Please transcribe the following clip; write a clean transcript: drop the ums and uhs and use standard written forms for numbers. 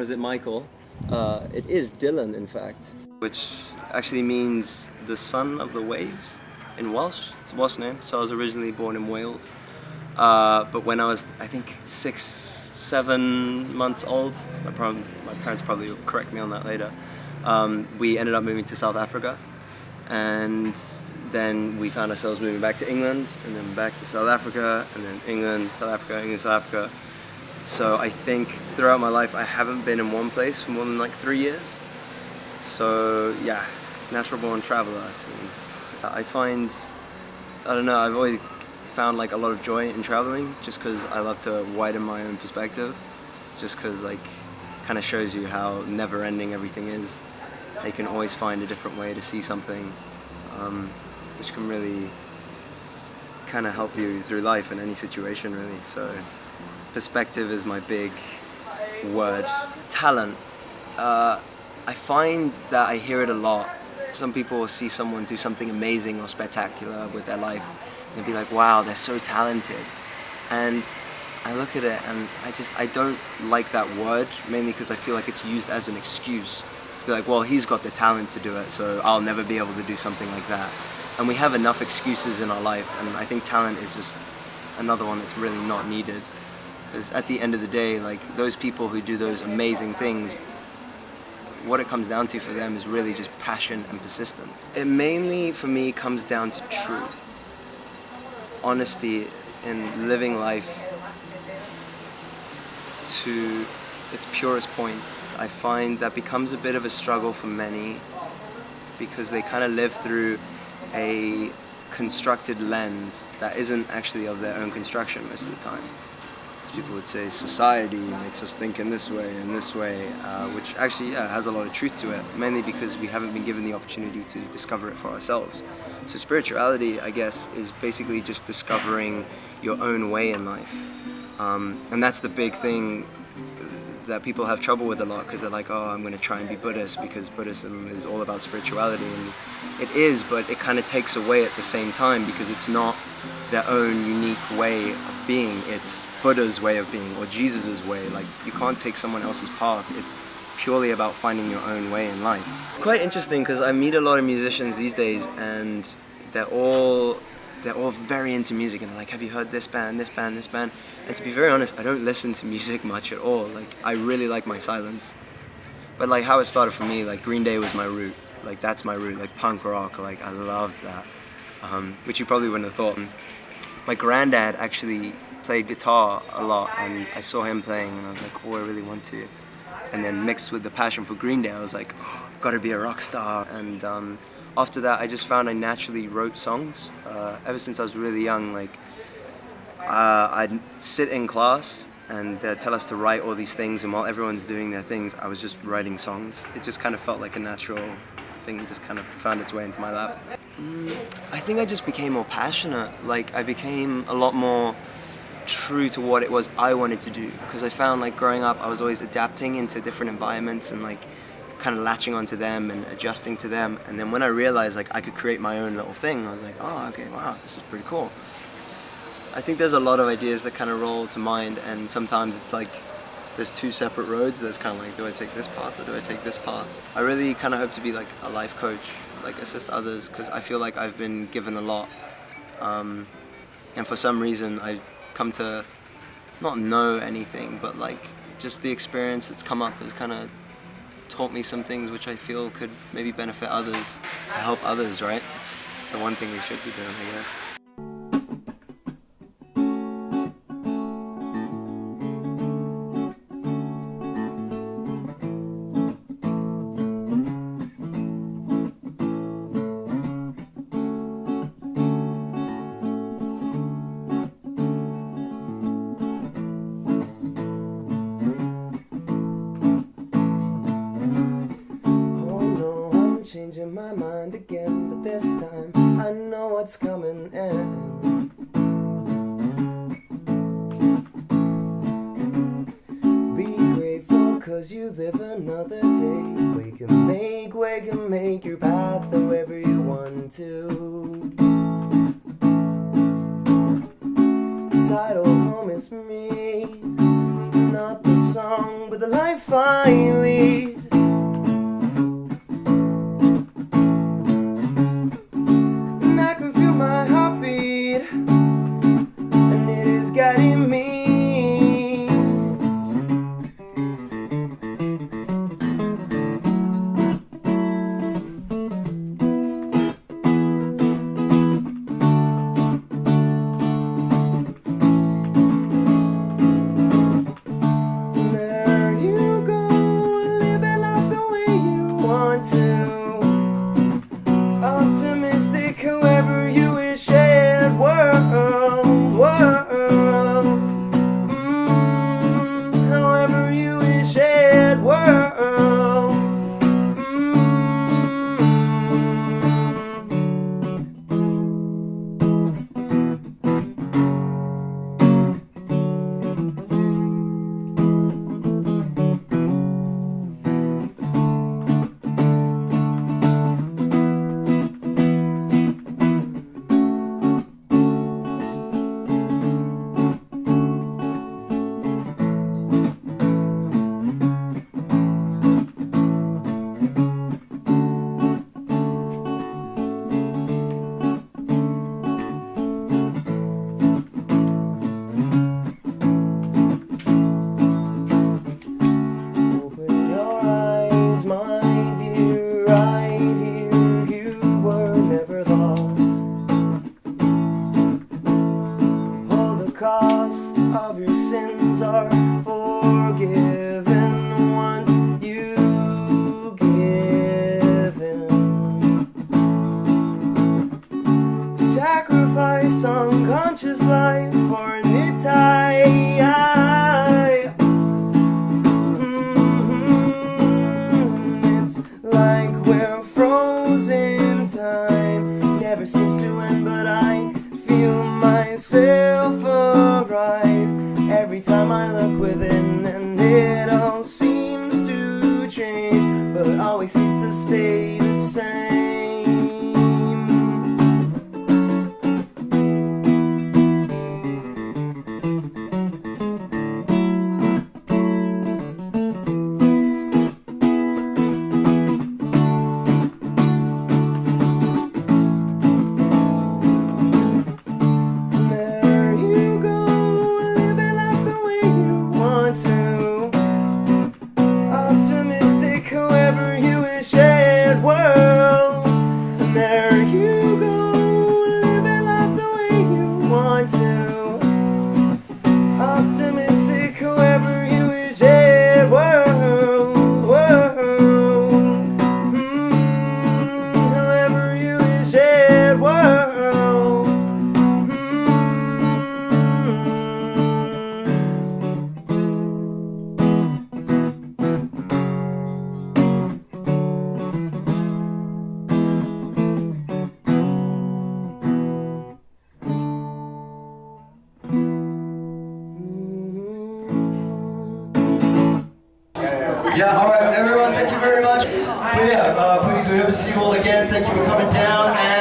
is it Michael? It is Dylan, in fact. Which actually means the son of the waves in Welsh. It's a Welsh name, so I was originally born in Wales. But when I was, I think, 6, 7 months old, my parents probably will correct me on that later, we ended up moving to South Africa. And then we found ourselves moving back to England, and then back to South Africa, and then England, South Africa, England, South Africa. So I think throughout my life I haven't been in one place for more than like 3 years. So yeah, natural born traveler it seems. I find, I don't know, I've always found like a lot of joy in traveling just because I love to widen my own perspective. Just because like kind of shows you how never ending everything is. You can always find a different way to see something, which can really kind of help you through life in any situation really. So perspective is my big word. Talent. I find that I hear it a lot. Some people will see someone do something amazing or spectacular with their life and they'll be like, wow, they're so talented. And I look at it and I don't like that word, mainly because I feel like it's used as an excuse. To be like, well, he's got the talent to do it, so I'll never be able to do something like that. And we have enough excuses in our life, and I think talent is just another one that's really not needed. Because at the end of the day, like those people who do those amazing things, what it comes down to for them is really just passion and persistence. It mainly, for me, comes down to truth, honesty in living life to its purest point. I find that becomes a bit of a struggle for many because they kind of live through a constructed lens that isn't actually of their own construction most of the time. As people would say, society makes us think in this way and this way, which actually has a lot of truth to it, mainly because we haven't been given the opportunity to discover it for ourselves. So spirituality, I guess, is basically just discovering your own way in life. And that's the big thing that people have trouble with a lot, because they're like, oh, I'm going to try and be Buddhist because Buddhism is all about spirituality, and it is, but it kind of takes away at the same time because it's not their own unique way of being. It's Buddha's way of being or Jesus's way. Like, you can't take someone else's path. It's purely about finding your own way in life. Quite interesting because I meet a lot of musicians these days and they're all very into music and they're like, have you heard this band, this band, this band? And to be very honest, I don't listen to music much at all. Like, I really like my silence. But like how it started for me, like Green Day was my root. Like that's my root, like punk rock, like I loved that. Which you probably wouldn't have thought. My granddad actually played guitar a lot and I saw him playing and I was like, oh, I really want to. And then mixed with the passion for Green Day, I was like, oh, I've got to be a rock star. And after that, I just found I naturally wrote songs. Ever since I was really young, like I'd sit in class and they'd tell us to write all these things, and while everyone's doing their things, I was just writing songs. It just kind of felt like a natural thing, just kind of found its way into my lap. I think I just became more passionate. Like I became a lot more true to what it was I wanted to do, because I found like growing up, I was always adapting into different environments and like kind of latching onto them and adjusting to them. And then when I realized like I could create my own little thing, I was like, oh, okay, wow, this is pretty cool. I think there's a lot of ideas that kind of roll to mind, and sometimes it's like there's two separate roads. There's kind of like, do I take this path or do I take this path? I really kind of hope to be like a life coach, like assist others, because I feel like I've been given a lot. And for some reason I come to not know anything, but like just the experience that's come up has kind of taught me some things which I feel could maybe benefit others, to help others, right? It's the one thing we should be doing, I guess. Changing my mind again, but this time I know what's coming in. Be grateful cause you live another day. Wake and make your path however you want to. Title home is me, not the song, but the life finally. And I can feel my heartbeat, and it is guiding me. Optimistic, however you wish, shared world. However you wish, shared world. Cost of your sins are forgiven once you give in. Sacrifice unconscious life for a new tie. It's like we're frozen time, never seems to end, but I feel myself arise every time I look within, and it all seems to change, but always seems to stay the same. Yeah, alright, everyone, thank you very much. But yeah, please, we hope to see you all again. Thank you for coming down. And